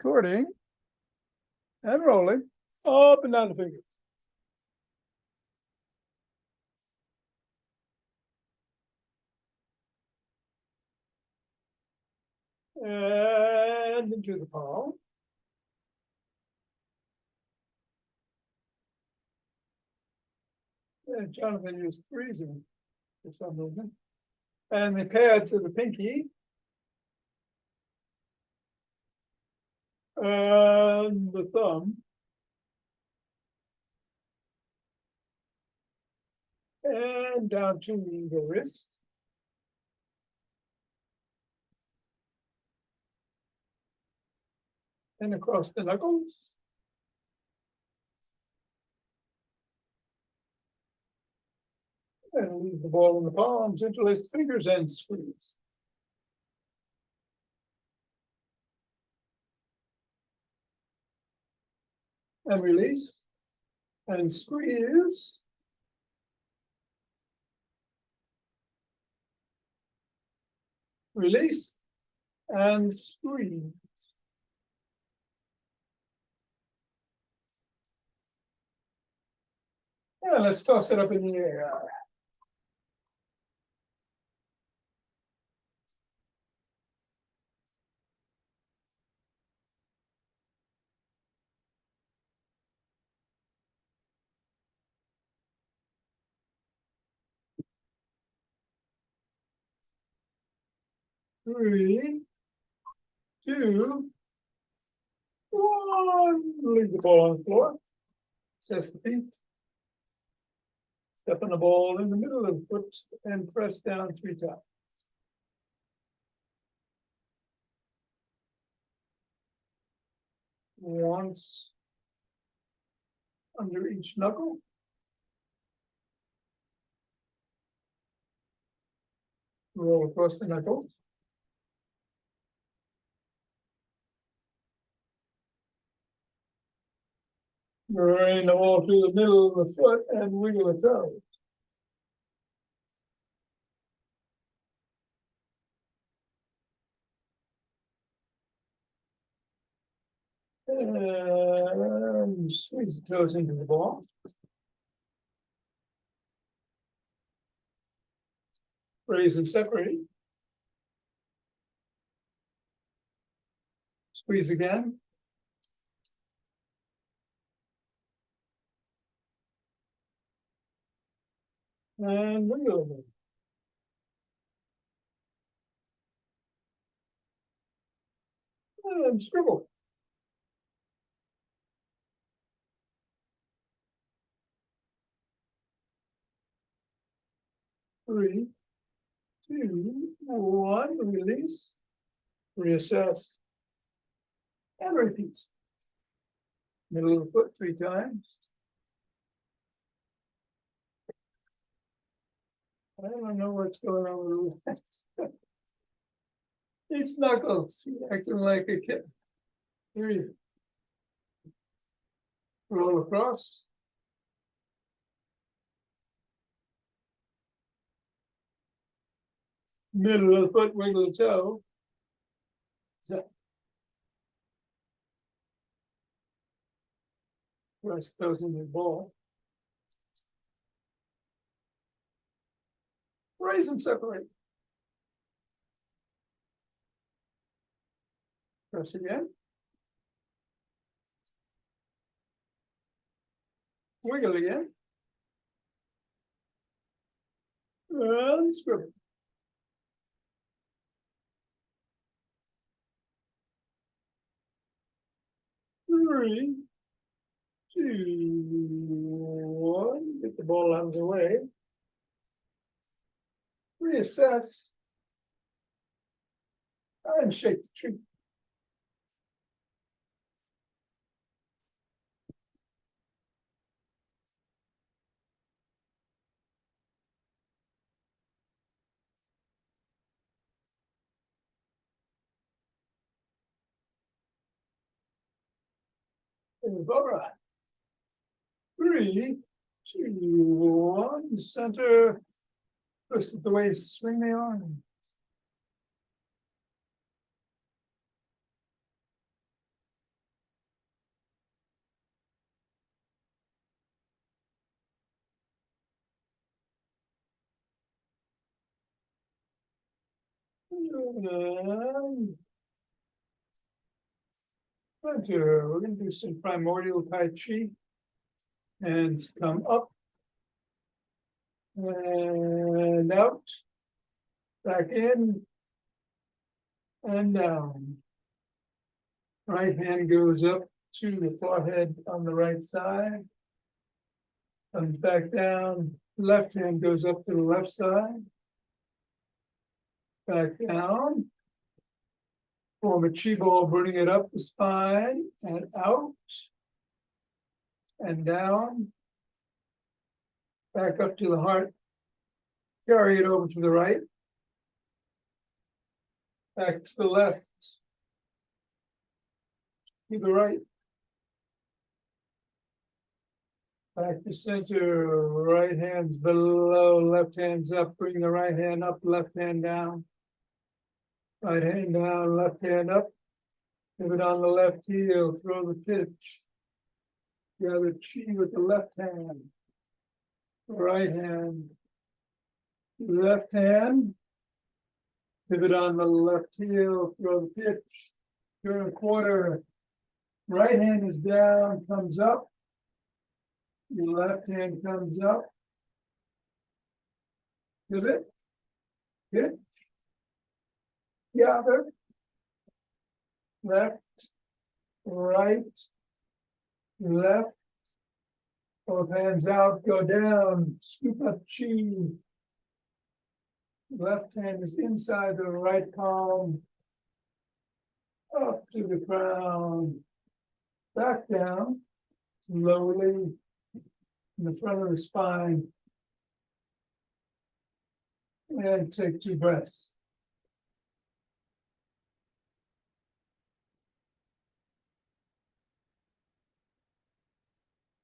Recording and rolling up and down the fingers. And into the palm. And Jonathan is freezing for some reason. And the pads of the pinky. And the thumb. And down to the wrist. And across the knuckles. And leave the ball in the palms, interlace the fingers and squeeze. And release. And squeeze. Release. And squeeze. Yeah, let's toss it up in the air. Three, two, one. Leave the ball on the floor. Assess the feet. Step on the ball in the middle of the foot and press down 3 times. Once under each knuckle. Roll across the knuckles. Bring the ball through the middle of the foot and wiggle the toes. And squeeze the toes into the ball. Raise and separate. Squeeze again. And wiggle them. And scribble. Three, two, one, release, reassess, and repeat. Middle of the foot 3 times. I don't know what's going on with it. These knuckles acting like a kid. Here you roll across. Middle of the foot, wiggle the toe. So, press those in the ball. Raise and separate. Press again. Wiggle again. And scribble. Three, two, one. Get the ball out of the way. Reassess. And shake the tree. Barbara. 3, 2, 1. Center. Twist at the waist. Swing the arm. We're gonna do some primordial Tai Chi. And come up. And out. Back in. And down. Right hand goes up to the forehead on the right side. Comes back down. Left hand goes up to the left side. Back down. Form a chi ball, bringing it up the spine and out. And down. Back up to the heart. Carry it over to the right. Back to the left. To the right. Back to center, right hand's below, left hand's up, bring the right hand up, left hand down. Right hand down, left hand up. Pivot on the left heel, throw the pitch. Gather chi with the left hand. Right hand. Left hand. Pivot on the left heel, throw the pitch. Turn a quarter. Right hand is down, comes up. Your left hand comes up. Pivot. Good. Gather. Left. Right. Left. Both hands out, go down. Scoop up chi. Left hand is inside the right palm. Up to the crown. Back down. Slowly. In the front of the spine. And take 2 breaths.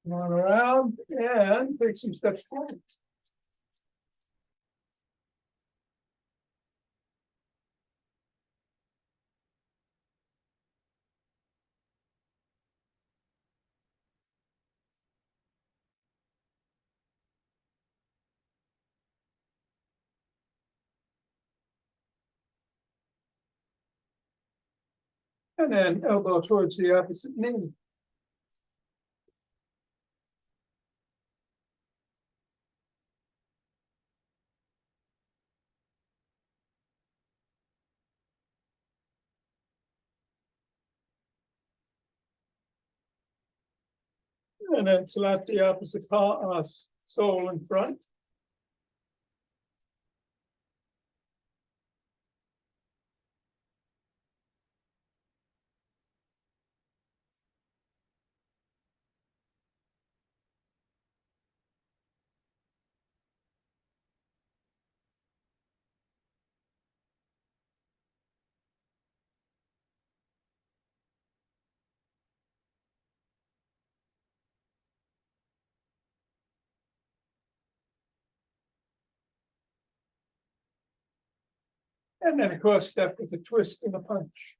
Come on around and take some steps forward. And then elbow towards the opposite knee. And then slap the opposite sole in front. And then a cross step with a twist and a punch.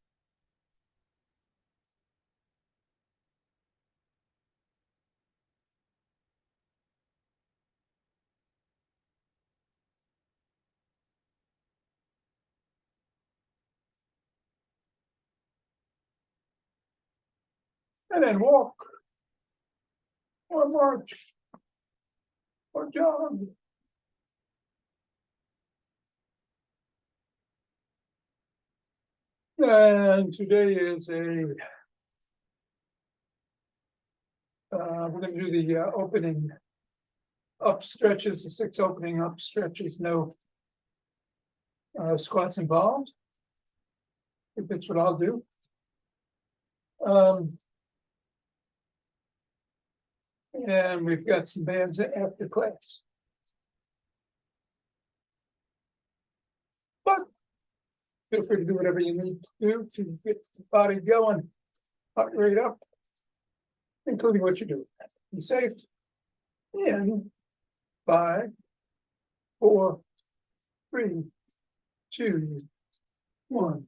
And then walk. Or march. Or jog. And today is we're going to do the opening up stretches, the 6 opening up stretches, no squats involved. I think that's what I'll do. And we've got some bands after class. But feel free to do whatever you need to do to get the body going, heart rate up, including what you do. Be safe. In 5, 4, 3, 2, 1.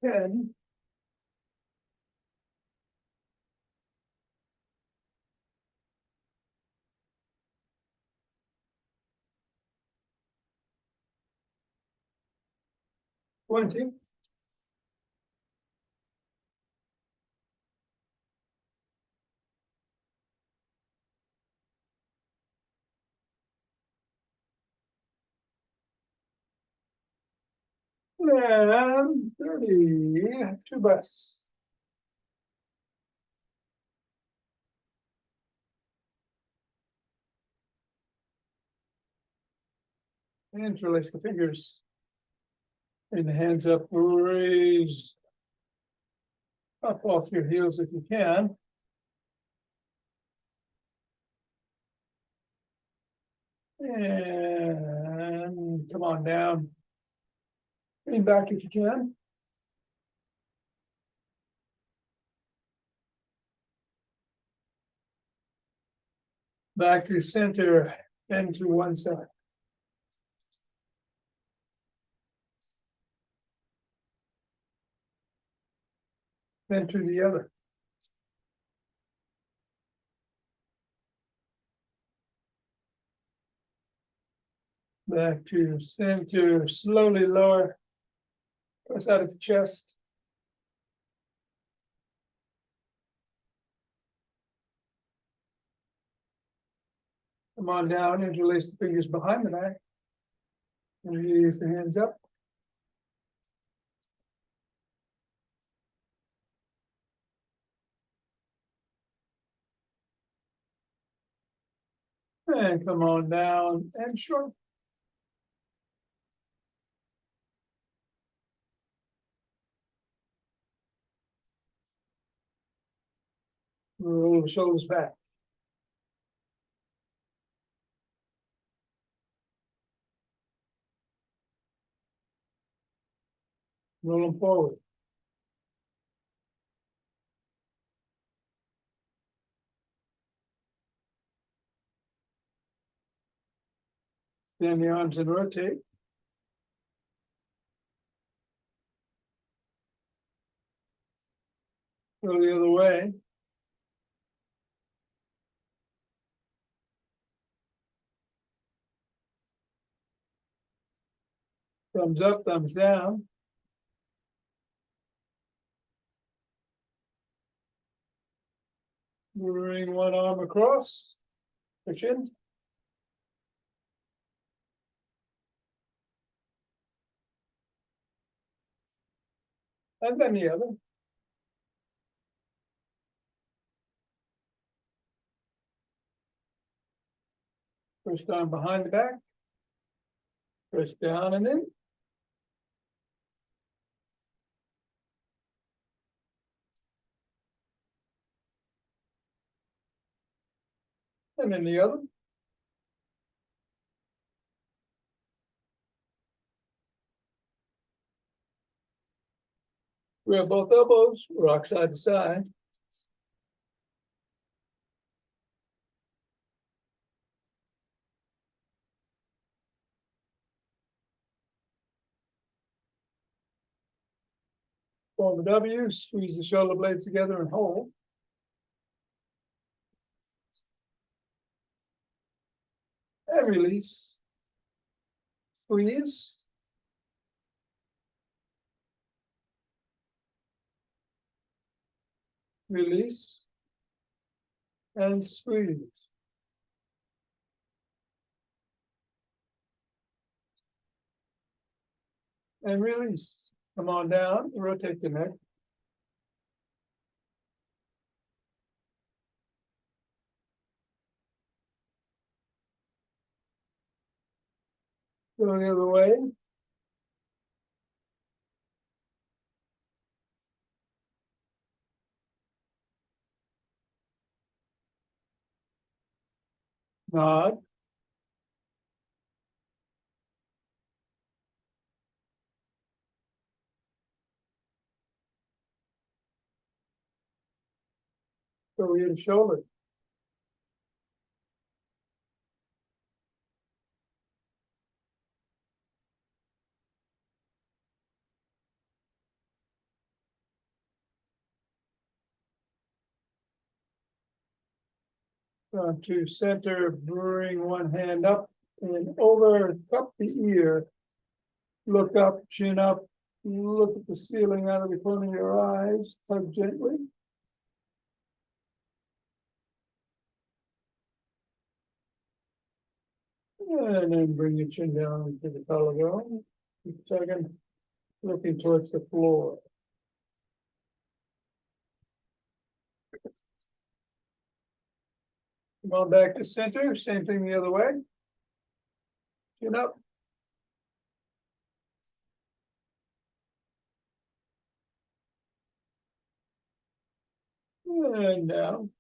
And 20. And 30, two busts. Interlace the fingers. And the hands up, raise up off your heels if you can. And come on down. Lean back if you can. Back to center, bend to one side. Then to the other. Back to center, slowly lower. Press out of the chest. Come on down, interlace the fingers behind the back. And release the hands up. And come on down and short. Roll the shoulders back. Roll them forward. Bend the arms and rotate. Go the other way. Thumbs up, thumbs down. Bring one arm across. Push in. And then the other. Push down behind the back. Push down and in. And then the other. Grab both elbows, rock side to side. Form a W, squeeze the shoulder blades together and hold. And release. Squeeze. Release. And squeeze. And release. Come on down, rotate the neck. Go the other way. Nod. Go your shoulder. To center, bring one hand up and over, cup the ear. Look up, chin up, Look at the ceiling out of the corner of your eyes, tug gently. And then bring your chin down to the collarbone. Keep tugging, looking towards the floor. Come on back to center, same thing the other way. Chin up. And down.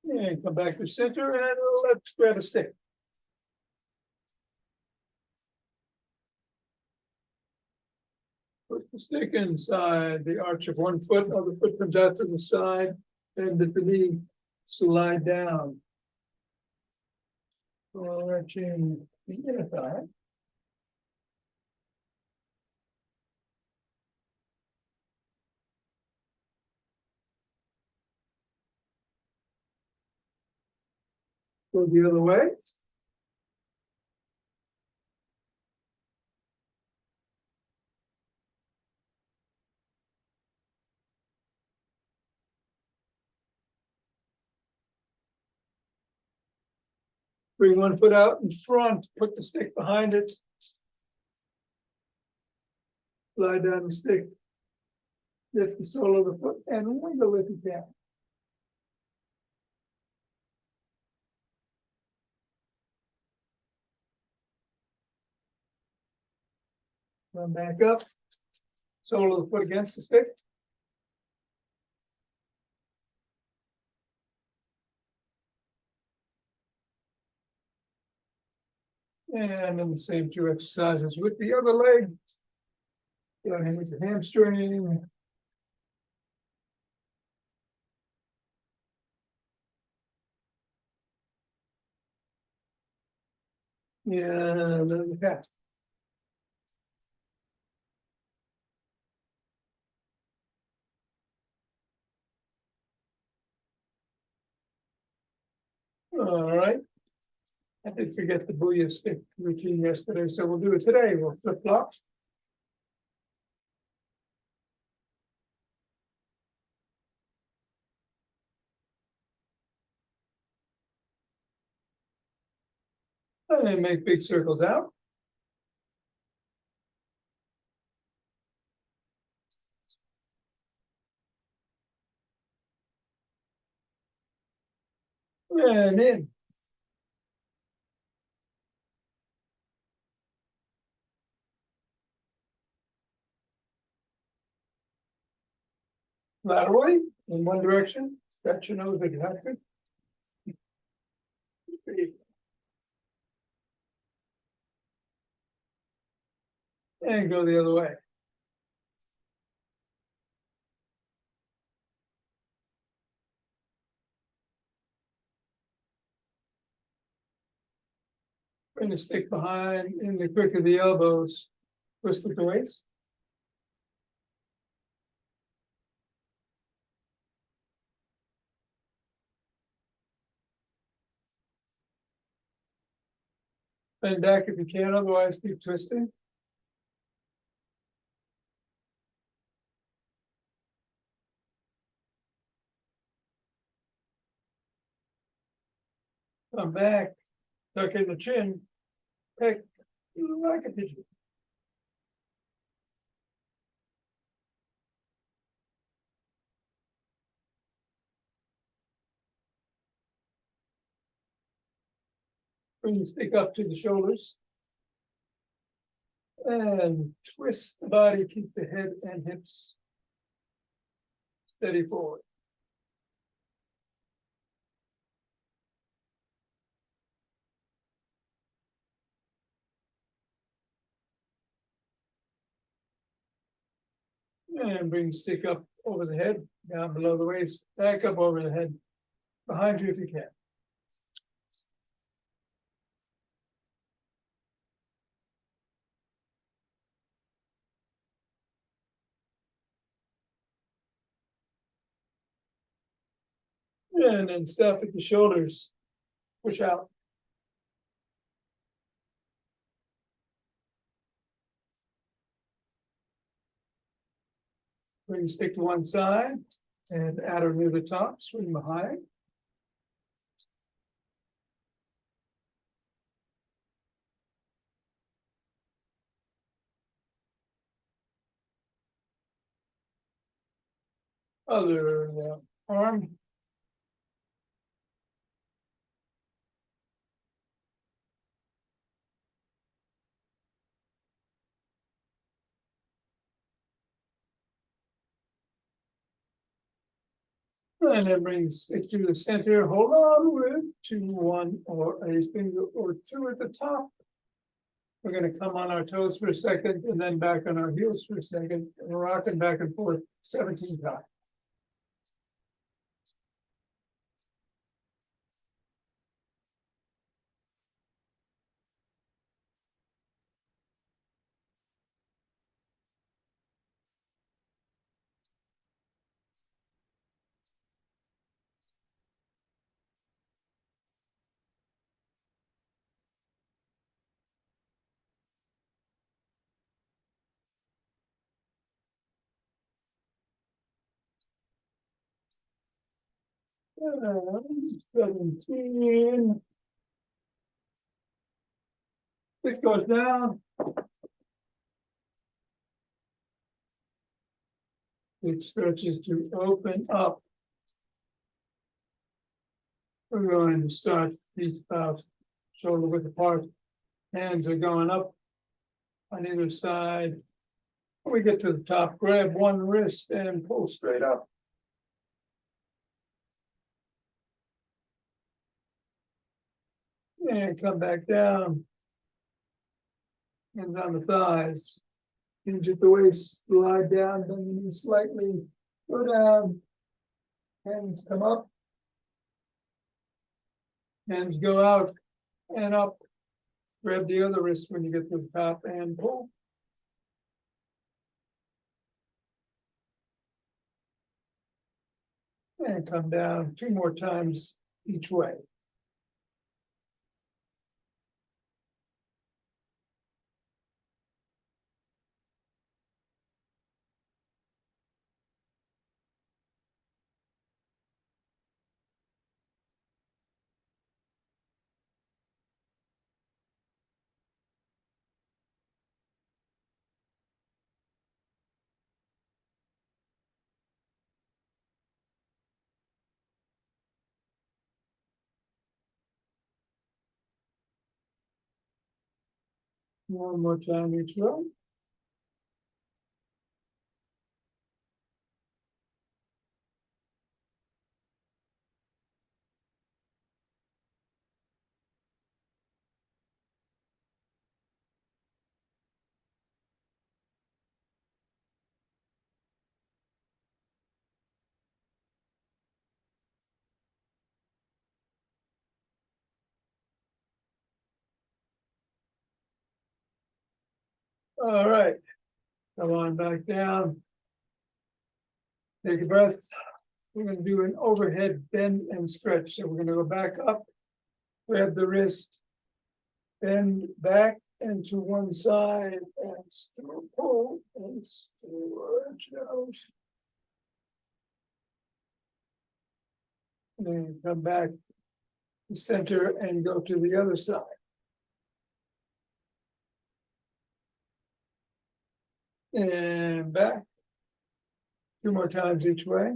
And come back to center and let's grab a stick. Put the stick inside the arch of one foot, other foot comes out to the side, and at the knee, slide down. Arching the inner thigh. Go the other way. Bring one foot out in front, put the stick behind it. Slide down the stick. Lift the sole of the foot and wiggle if you can. Come back up. Sole of the foot against the stick. And then the same two exercises with the other leg. Go ahead with the hamstring. Yeah, then the calf. All right. I did forget the booyah stick routine yesterday, so we'll do it today. We'll flip flop. And then make big circles out. And in. Laterally in one direction. Stretch your nose if you have to. And go the other way. Bring the stick behind in the crook of the elbows. Twist at the waist. Bend back if you can, otherwise keep twisting. Come back, tuck in the chin, pick like a pigeon. Bring the stick up to the shoulders. And twist the body, keep the head and hips steady forward. And bring the stick up over the head, down below the waist, back up over the head, behind you if you can. And then stop at the shoulders. push out. Bring stick to one side and add her near the top, swing behind. Other arm. And then bring it to the center, hold on with to one or a finger or two at the top. We're gonna come on our toes for a second and then back on our heels for a second, and we're rocking back and forth 17 times. And 17. It goes down. It stretches to open up. We're going to start feet about shoulder width apart. Hands are going up on either side. When we get to the top, grab one wrist and pull straight up. And come back down. Hands on the thighs. Hinge at the waist, slide down, bend the knee slightly, go down. Hands come up. Hands go out and up. Grab the other wrist when you get to the top and pull. And come down 2 more times each way. One more time each way. All right, come on back down. Take a breath. We're going to do an overhead bend and stretch. So we're going to go back up, grab the wrist, bend back into one side and pull and stretch out. And then come back to center and go to the other side. And back. 2 more times each way.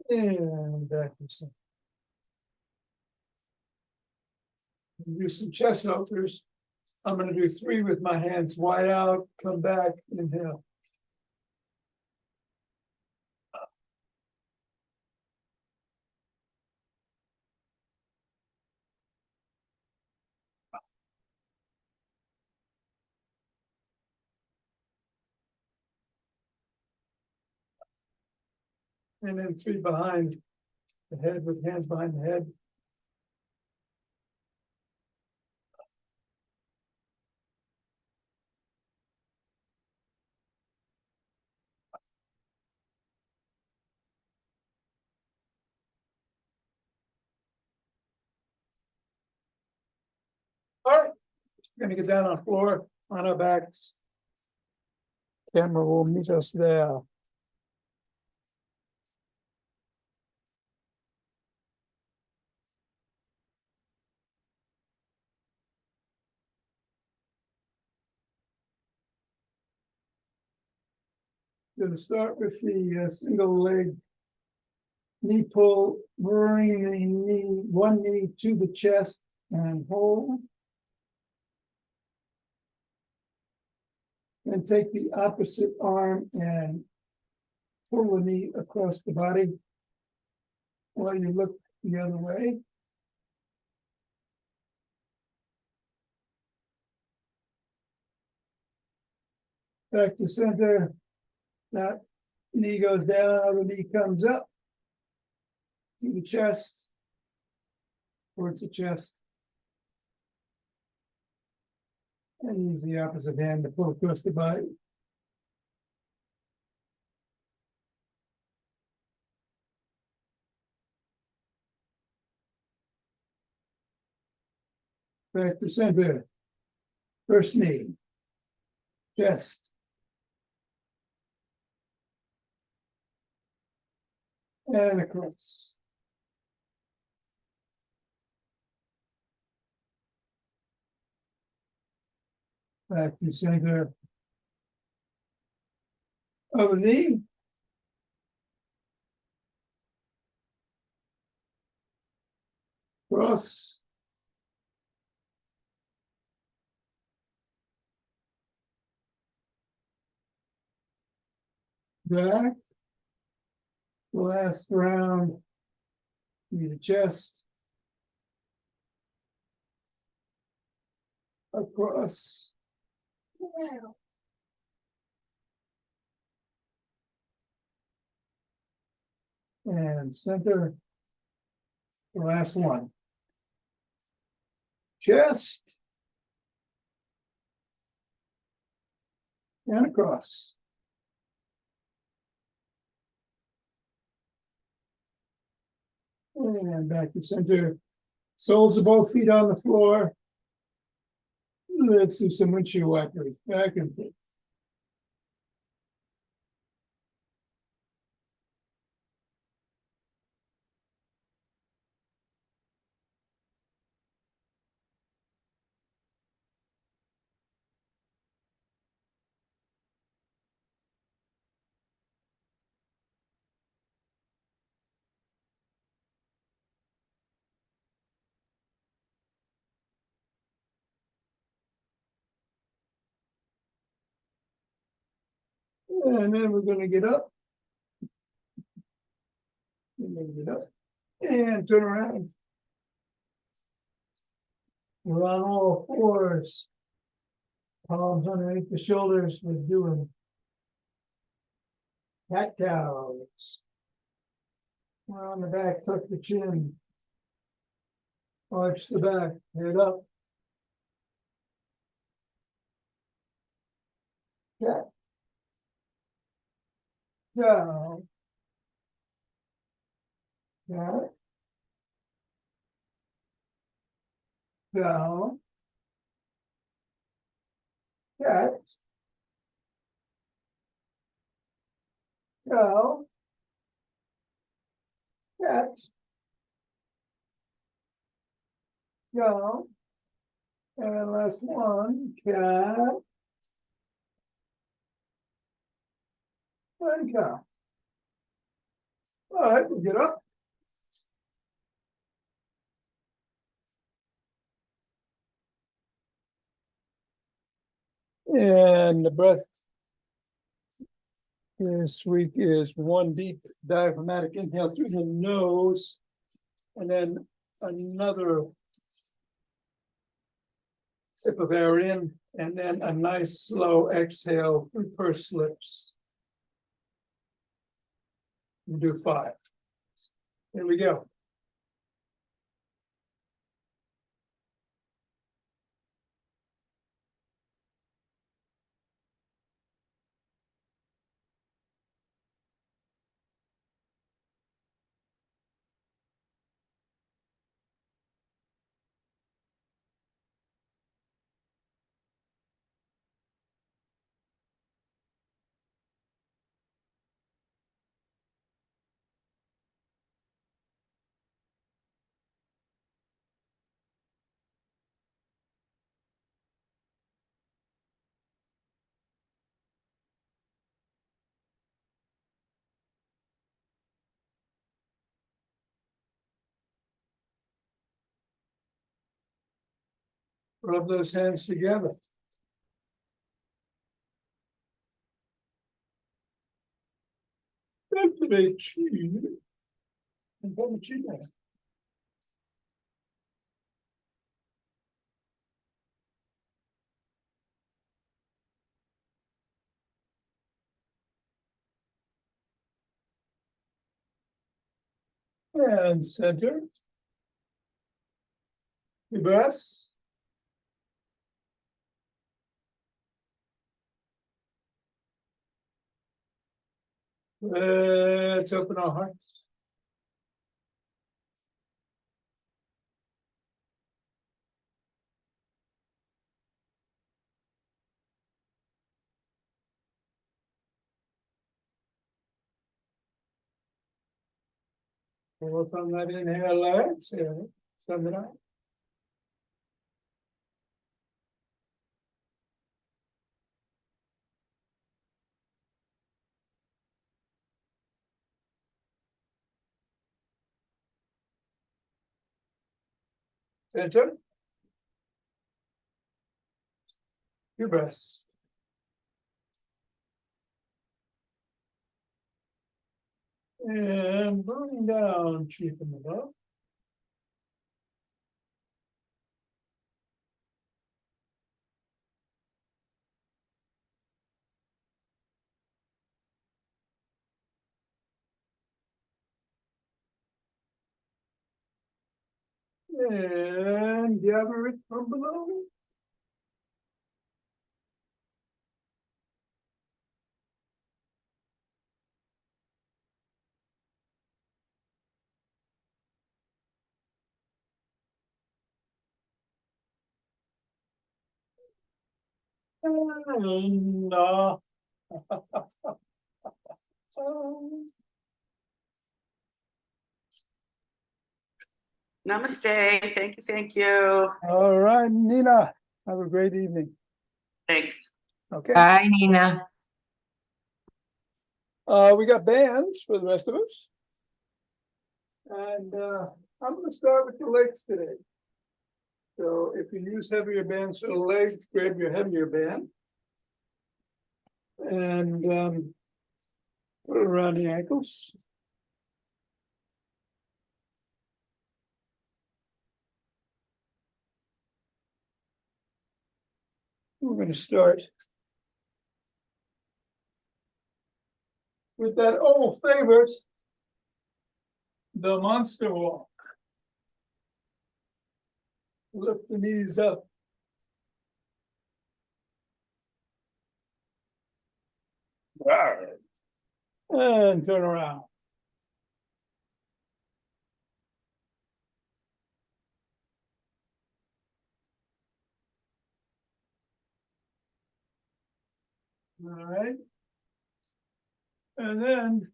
And back to center. Do some chest openers. I'm going to do 3 with my hands wide out, come back, inhale. and then 3 behind the head with hands behind the head. All right, we're gonna get down on the floor on our backs. Camera will meet us there. Going to start with the single leg knee pull, bring the knee, one knee to the chest and hold. Then take the opposite arm and pull the knee across the body while you look the other way. Back to center. That knee goes down, other knee comes up to the chest, towards the chest. And use the opposite hand to pull across the body. Back to center. First knee, chest. And across. Back to center. Other knee. Cross. Back. Last round. Knee to chest. Across. Wow. And center. The last one. Chest. And across. And back to center. Soles of both feet on the floor. Let's do some windshield wipers. Back and forth. And then we're going to get up. Get up and turn around. We're on all fours. Palms underneath the shoulders. We're doing cat cows. We're on the back, tuck the chin. Arch the back, head up. Cat. Cow. Cat. Cow. Cat. Cow. Cat. Cow. And last one, cat. And cow. All right, we'll get up. And the breath this week is one deep diaphragmatic inhale through the nose, and then another sip of air in, and then a nice slow exhale through pursed lips. We'll do 5. Here we go. Rub those hands together. Activate chi. And then chi. And center. Your breaths. Let's open our hearts. Work on that inhale, exhale. Send it out. Center. Your breaths. And bring down chi from above. And gather it from below. And Namaste. Thank you. Thank you. all right, Nina. Have a great evening. Thanks. Okay. Bye, Nina. We got bands for the rest of us. And I'm going to start with the legs today. So if you use heavier bands for the legs, grab your heavier band. And put it around the ankles. We're going to start with that old favorite, the monster walk. Lift the knees up. And turn around. All right. And then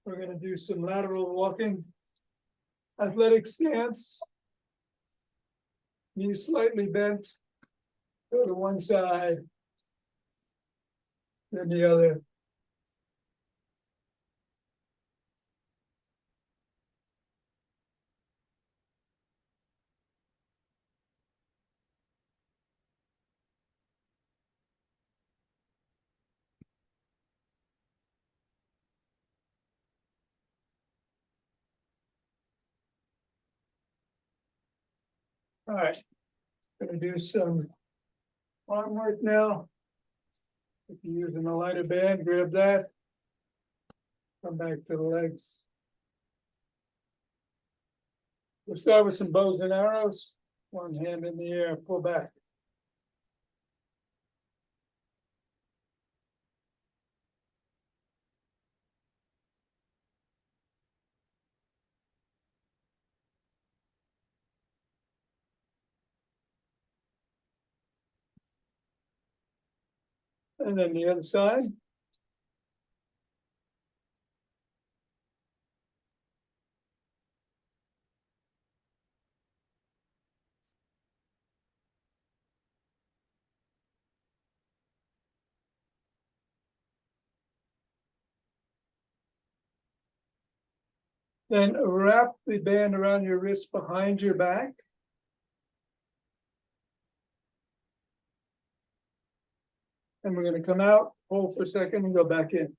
we're going to do some lateral walking, athletic stance. Knees slightly bent. Go to one side, then the other. All right, going to do some arm work now. If you're using a lighter band, grab that. Come back to the legs. We'll start with some bows and arrows. One hand in the air, pull back. And then the other side. Then wrap the band around your wrist behind your back. And we're going to come out, hold for a second, and go back in.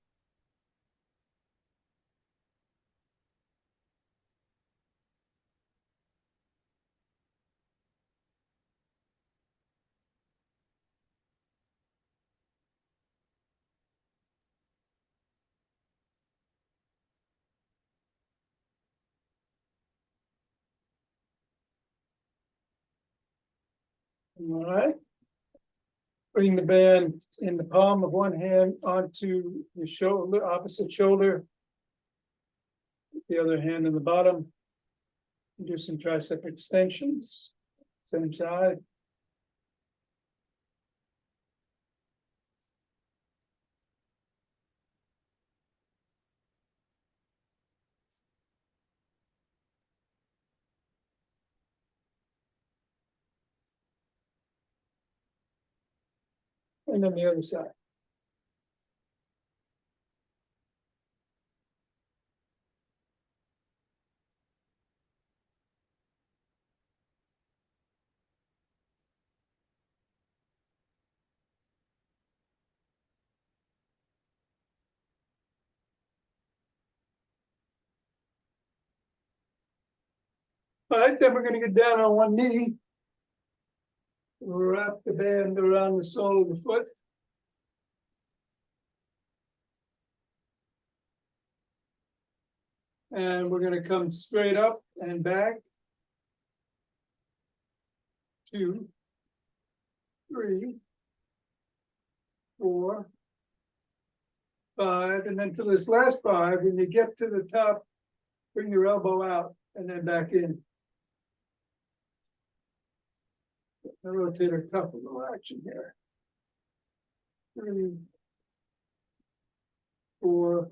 All right. Bring the band in the palm of one hand onto the shoulder, opposite shoulder. The other hand in the bottom. Do some tricep extensions, same side. And then the other side. All right, then we're going to get down on one knee. Wrap the band around the sole of the foot. And we're going to come straight up and back. 2, 3, 4, 5, and then to this last 5, when you get to the top, bring your elbow out and then back in. The rotator cuff a little action here. 3, 4,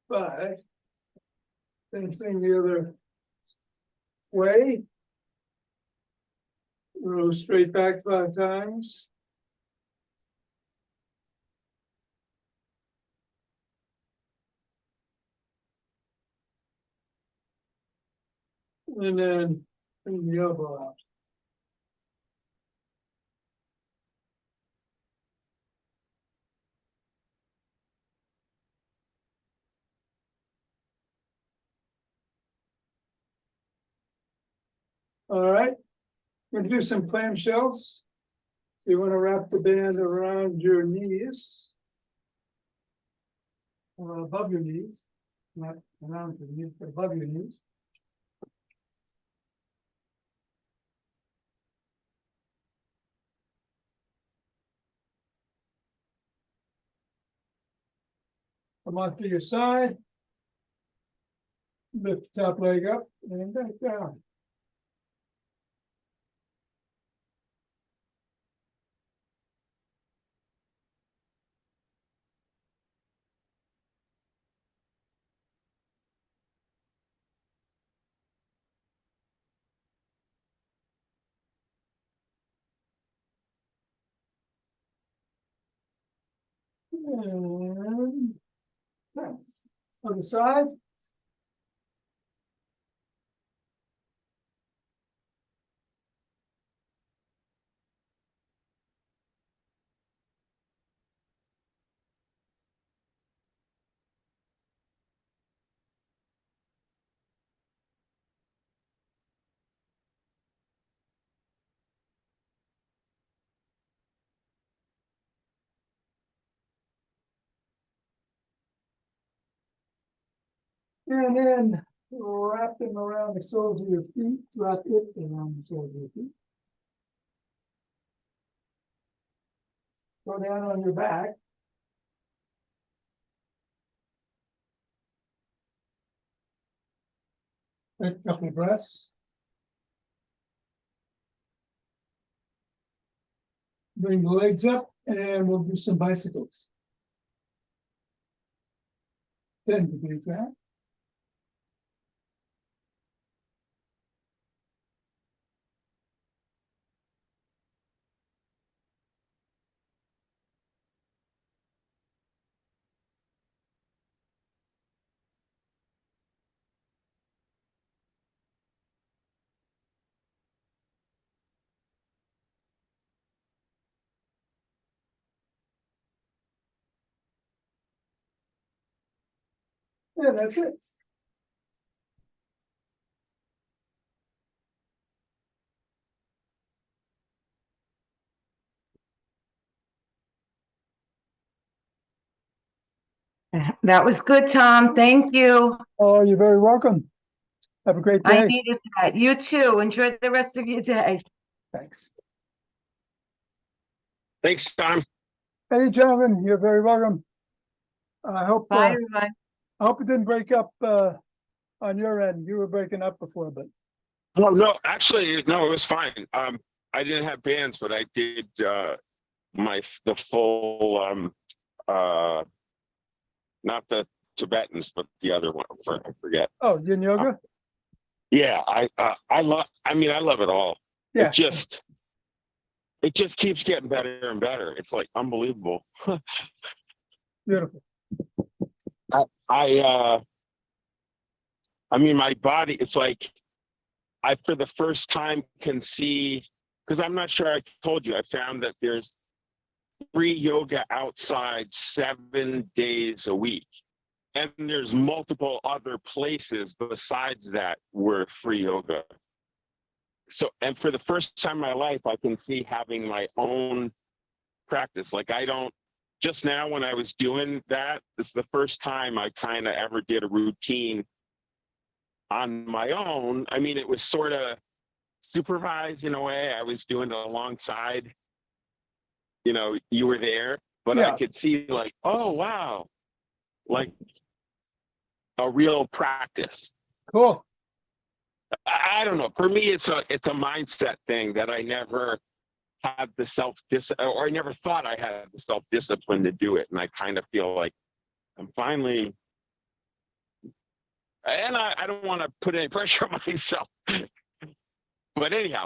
5. Same thing the other way. Roll straight back 5 times. And then bring the elbow out. All right, we're gonna do some clamshells. You want to wrap the band around your knees. Above your knees, not around the knees, but above your knees. Come onto your side. Lift the top leg up and back down. And on the side. And then wrap them around the soles of your feet, wrap it around the soles of your feet. Go down on your back. Take a couple of breaths. Bring the legs up and we'll do some bicycles. 10 to be exact. Yeah, that's it. That was good, Tom. Thank you. Oh, you're very welcome. Have a great I day. needed that. You too. Enjoy the rest of your day. Thanks. Thanks, Tom. Hey, Jonathan, you're very welcome. I hope Bye, everyone. I hope it didn't break up on your end. You were breaking up before, but Oh no, actually, no, it was fine. I didn't have bands, but I did the full not the Tibetans, but the other one. I forget. oh, yin yoga? Yeah, I love. I mean, I love it all. Yeah. It just keeps getting better and better. It's like unbelievable. Beautiful. I mean, my body. It's like I, for the first time, can see, because I'm not sure I told you. I found that there's free yoga outside 7 days a week, and there's multiple other places besides that where free yoga. So, and for the first time in my life, I can see having my own practice. Like I don't, just now when I was doing that, it's the first time I kind of ever did a routine on my own. I mean, it was sort of supervised in a way. I was doing it alongside, you were there, but I Yeah. could see like, oh, wow, like a real practice. Cool. I don't know. For me, it's a mindset thing that I never had or I never thought I had the self-discipline to do it. And I kind of feel like I'm finally, and I don't want to put any pressure on myself. But anyhow,